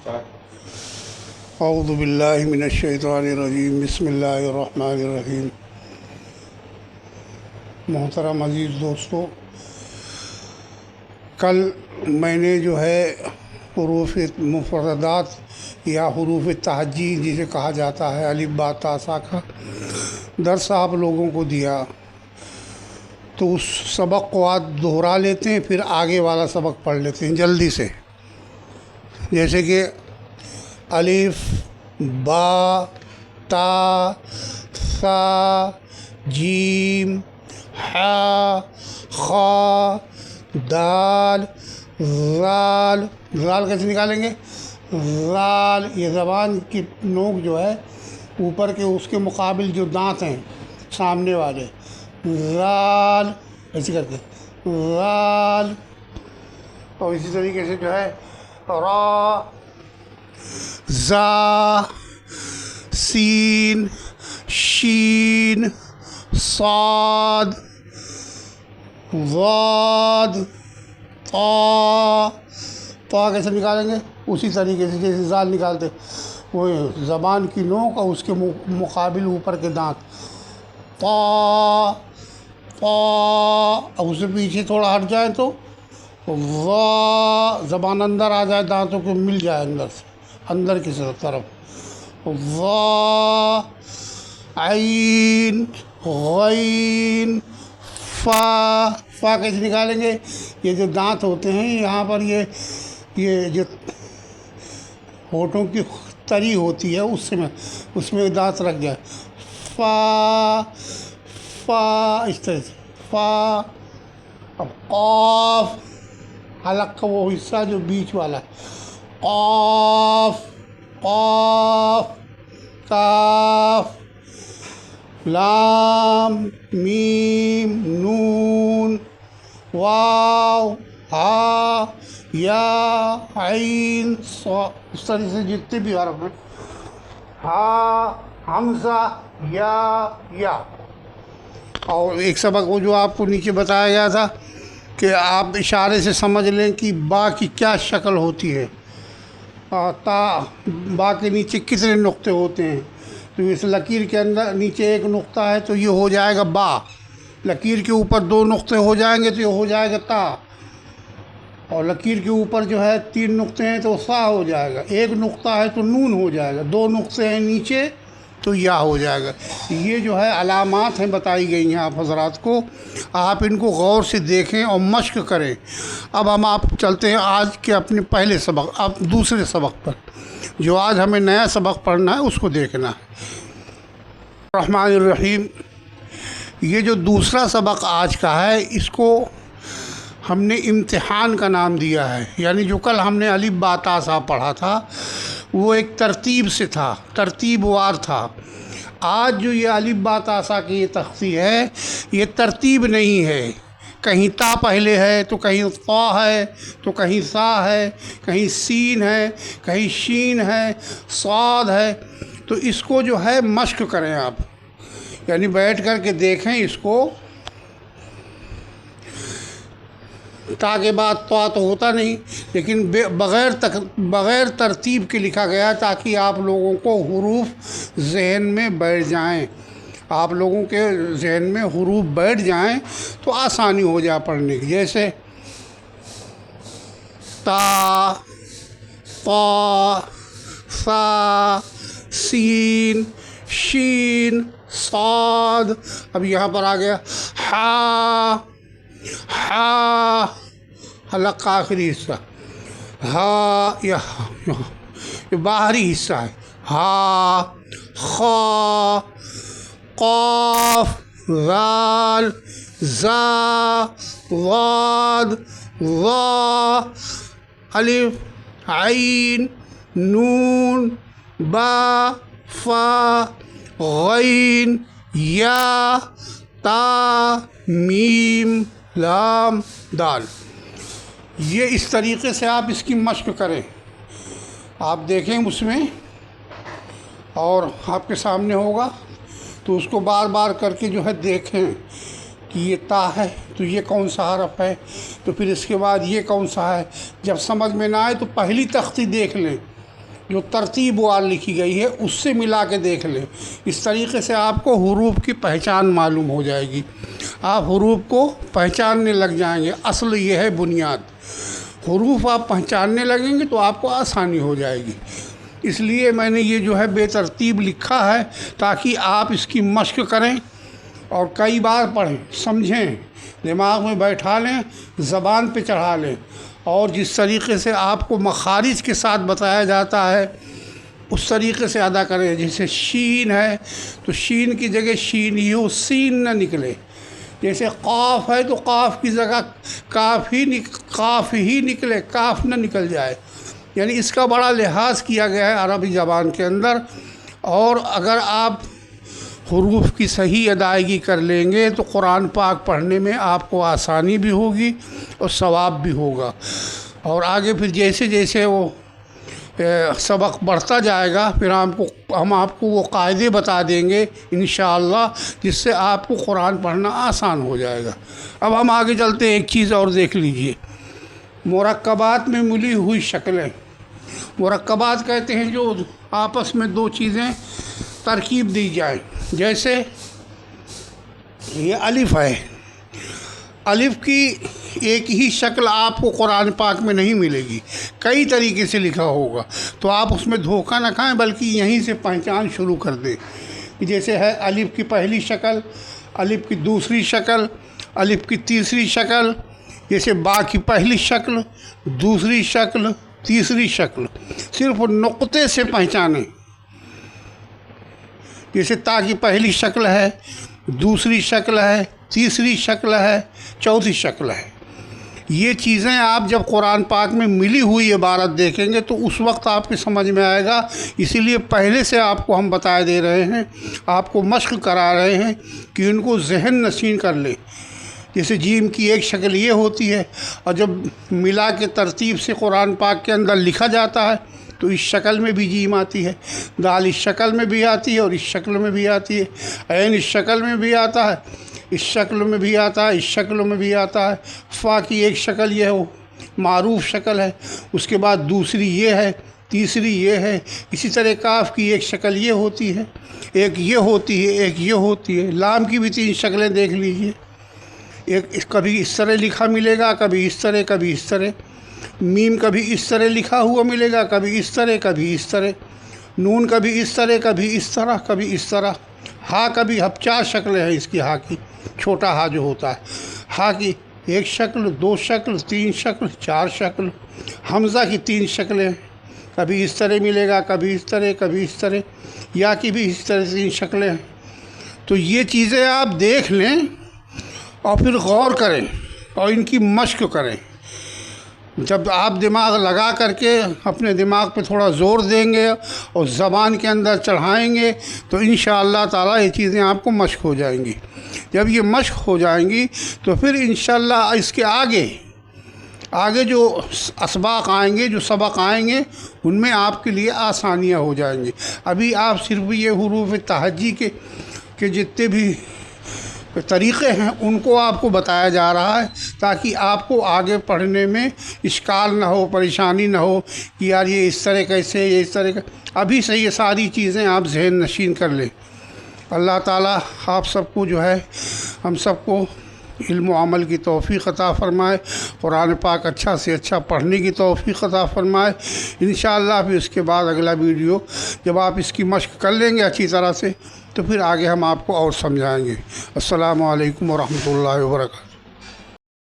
اعوذ باللہ من الشیطان الرجیم، بسم اللہ الرحمن الرحیم۔ محترم عزیز دوستو، کل میں نے جو ہے حروف مفردات یا حروف تہجی جسے کہا جاتا ہے الف با تا سا کا درس آپ لوگوں کو دیا، تو اس سبق کو آج دہرا لیتے ہیں، پھر آگے والا سبق پڑھ لیتے ہیں جلدی سے۔ جیسے کہ الف با تا سا جیم حا خا دال ذال۔ ذال کیسے نکالیں گے؟ ذال، یہ زبان کی نوک جو ہے اوپر کے اس کے مقابل جو دانت ہیں سامنے والے، ذال ایسے کر کے ذال۔ اور اسی طریقے سے جو ہے را زا سین شین صاد ضاد طا۔ طا کیسے نکالیں گے؟ اسی طریقے سے جیسے زال نکالتے، وہ زبان کی نوک اور اس کے مقابل اوپر کے دانت، طا طا۔ اب اس سے پیچھے تھوڑا ہٹ جائے تو وا، زبان اندر آ جائے، دانتوں کو مل جائے اندر سے، اندر کی طرف، وا عین غین فا۔ فا کیسے نکالیں گے؟ یہ جو دانت ہوتے ہیں یہاں پر، یہ جو ہونٹوں کی تری ہوتی ہے اس میں دانت رکھ جائے، فا فا، اس طرح سے فا۔ اب قاف، حلق کا وہ حصہ جو بیچ والا ہے، قاف قاف کاف لام میم نون واو ہا یا عین صا۔ اس طرح سے جتنے بھی حرف ہیں، ہا حمزہ یا۔ اور ایک سبق وہ جو آپ کو نیچے بتایا گیا تھا کہ آپ اشارے سے سمجھ لیں کہ با کی کیا شکل ہوتی ہے، تا با کے نیچے کتنے نقطے ہوتے ہیں۔ تو اس لکیر کے اندر نیچے ایک نقطہ ہے تو یہ ہو جائے گا با، لکیر کے اوپر دو نقطے ہو جائیں گے تو یہ ہو جائے گا تا، اور لکیر کے اوپر جو ہے تین نقطے ہیں تو سا ہو جائے گا، ایک نقطہ ہے تو نون ہو جائے گا، دو نقطے ہیں نیچے تو یا ہو جائے گا۔ یہ جو ہے علامات ہیں بتائی گئی ہیں آپ حضرات کو، آپ ان کو غور سے دیکھیں اور مشق کریں۔ اب ہم آپ چلتے ہیں آج کے اپنے پہلے سبق، اب دوسرے سبق پر، جو آج ہمیں نیا سبق پڑھنا ہے اس کو دیکھنا ہے۔ الرحمن الرحیم، یہ جو دوسرا سبق آج کا ہے اس کو ہم نے امتحان کا نام دیا ہے، یعنی جو کل ہم نے الف با تا سا پڑھا تھا وہ ایک ترتیب سے تھا، ترتیب وار تھا۔ آج جو یہ الف با تا سا کی یہ تختی ہے، یہ ترتیب نہیں ہے، کہیں تا پہلے ہے تو کہیں طا ہے تو کہیں سا ہے، کہیں سین ہے، کہیں شین ہے، صاد ہے۔ تو اس کو جو ہے مشق کریں آپ، یعنی بیٹھ کر کے دیکھیں اس کو۔ تا کے بعد طا تو ہوتا نہیں، لیکن بغیر ترتیب کے لکھا گیا تاکہ آپ لوگوں کو حروف ذہن میں بیٹھ جائیں، آپ لوگوں کے ذہن میں حروف بیٹھ جائیں تو آسانی ہو جائے پڑھنے کی۔ جیسے تا طا سا سین شین صاد۔ اب یہاں پر آ گیا ہا، ہا حلق کا آخری حصہ، ہا یہ باہری حصہ ہے، ہا خا قاف ذال زا ضاد ظا الف عین نون با فا غین یا تا میم لام دال۔ یہ اس طریقے سے آپ اس کی مشق کریں، آپ دیکھیں اس میں اور آپ کے سامنے ہوگا تو اس کو بار بار کر کے جو ہے دیکھیں کہ یہ تا ہے تو یہ کون سا حرف ہے، تو پھر اس کے بعد یہ کون سا ہے۔ جب سمجھ میں نہ آئے تو پہلی تختی دیکھ لیں جو ترتیب وار لکھی گئی ہے اس سے ملا کے دیکھ لیں۔ اس طریقے سے آپ کو حروف کی پہچان معلوم ہو جائے گی، آپ حروف کو پہچاننے لگ جائیں گے۔ اصل یہ ہے بنیاد، حروف آپ پہچاننے لگیں گے تو آپ کو آسانی ہو جائے گی۔ اس لیے میں نے یہ جو ہے بے ترتیب لکھا ہے تاکہ آپ اس کی مشق کریں اور کئی بار پڑھیں، سمجھیں، دماغ میں بیٹھا لیں، زبان پہ چڑھا لیں، اور جس طریقے سے آپ کو مخارج کے ساتھ بتایا جاتا ہے اس طریقے سے ادا کریں۔ جیسے شین ہے تو شین کی جگہ شین ہی ہو، سین نہ نکلے۔ جیسے قاف ہے تو قاف کی جگہ قاف ہی نکلے، کاف نہ نکل جائے۔ یعنی اس کا بڑا لحاظ کیا گیا ہے عربی زبان کے اندر، اور اگر آپ حروف کی صحیح ادائیگی کر لیں گے تو قرآن پاک پڑھنے میں آپ کو آسانی بھی ہوگی اور ثواب بھی ہوگا۔ اور آگے پھر جیسے جیسے وہ سبق بڑھتا جائے گا پھر ہم آپ کو وہ قاعدے بتا دیں گے انشاءاللہ، جس سے آپ کو قرآن پڑھنا آسان ہو جائے گا۔ اب ہم آگے چلتے ہیں، ایک چیز اور دیکھ لیجئے، مرکبات میں ملی ہوئی شکلیں۔ مرکبات کہتے ہیں جو آپس میں دو چیزیں ترکیب دی جائیں۔ جیسے یہ الف ہے، الف کی ایک ہی شکل آپ کو قرآن پاک میں نہیں ملے گی، کئی طریقے سے لکھا ہوگا، تو آپ اس میں دھوکہ نہ کھائیں بلکہ یہیں سے پہچان شروع کر دیں۔ جیسے ہے الف کی پہلی شکل، الف کی دوسری شکل، الف کی تیسری شکل، جیسے با کی پہلی شکل، دوسری شکل، تیسری شکل، صرف نقطے سے پہچانیں۔ جیسے تا کی پہلی شکل ہے، دوسری شکل ہے، تیسری شکل ہے، چوتھی شکل ہے۔ یہ چیزیں آپ جب قرآن پاک میں ملی ہوئی عبارت دیکھیں گے تو اس وقت آپ کی سمجھ میں آئے گا۔ اسی لیے پہلے سے آپ کو ہم بتا دے رہے ہیں، آپ کو مشق کرا رہے ہیں کہ ان کو ذہن نشین کر لیں۔ جیسے جیم کی ایک شکل یہ ہوتی ہے، اور جب ملا کے ترتیب سے قرآن پاک کے اندر لکھا جاتا ہے تو اس شکل میں بھی جیم آتی ہے، دال اس شکل میں بھی آتی ہے اور اس شکل میں بھی آتی ہے، عین اس شکل میں بھی آتا ہے، اس شکل میں بھی آتا ہے، اس شکل میں بھی آتا ہے۔ فا کی ایک شکل یہ ہو، معروف شکل ہے، اس کے بعد دوسری یہ ہے، تیسری یہ ہے۔ اسی طرح کاف کی ایک شکل یہ ہوتی ہے، ایک یہ ہوتی ہے، ایک یہ ہوتی ہے۔ لام کی بھی 3 شکلیں دیکھ لیجئے، ایک کبھی اس طرح لکھا ملے گا، کبھی اس طرح، کبھی اس طرح۔ میم کبھی اس طرح لکھا ہوا ملے گا، کبھی اس طرح، کبھی اس طرح۔ نون کبھی اس طرح، کبھی اس طرح، کبھی اس طرح۔ ہا کبھی 4 شکلیں ہیں اس کی، ہا کی چھوٹا ہا جو ہوتا ہے، ہا کی 1 شکل، 2 شکل، 3 شکل، 4 شکل۔ حمزہ کی 3 شکلیں، کبھی اس طرح ملے گا، کبھی اس طرح، کبھی اس طرح۔ یا کی بھی اس طرح 3 شکلیں ہیں۔ تو یہ چیزیں آپ دیکھ لیں اور پھر غور کریں اور ان کی مشق کریں۔ جب آپ دماغ لگا کر کے اپنے دماغ پہ تھوڑا زور دیں گے اور زبان کے اندر چڑھائیں گے تو انشاءاللہ تعالیٰ یہ چیزیں آپ کو مشق ہو جائیں گی۔ جب یہ مشق ہو جائیں گی تو پھر انشاءاللہ اس کے آگے جو اسباق آئیں گے، جو سبق آئیں گے، ان میں آپ کے لیے آسانیاں ہو جائیں گی۔ ابھی آپ صرف یہ حروف تہجی کے جتنے بھی طریقے ہیں ان کو آپ کو بتایا جا رہا ہے تاکہ آپ کو آگے پڑھنے میں اشکال نہ ہو، پریشانی نہ ہو کہ یار یہ اس طرح کیسے، یہ اس طرح کا۔ ابھی سے یہ ساری چیزیں آپ ذہن نشین کر لیں۔ اللہ تعالیٰ آپ سب کو جو ہے، ہم سب کو علم و عمل کی توفیق عطا فرمائے، قرآن پاک اچھا سے اچھا پڑھنے کی توفیق عطا فرمائے۔ انشاءاللہ پھر اس کے بعد اگلا ویڈیو جب آپ اس کی مشق کر لیں گے اچھی طرح سے تو پھر آگے ہم آپ کو اور سمجھائیں گے۔ السلام علیکم ورحمۃ اللہ وبرکاتہ۔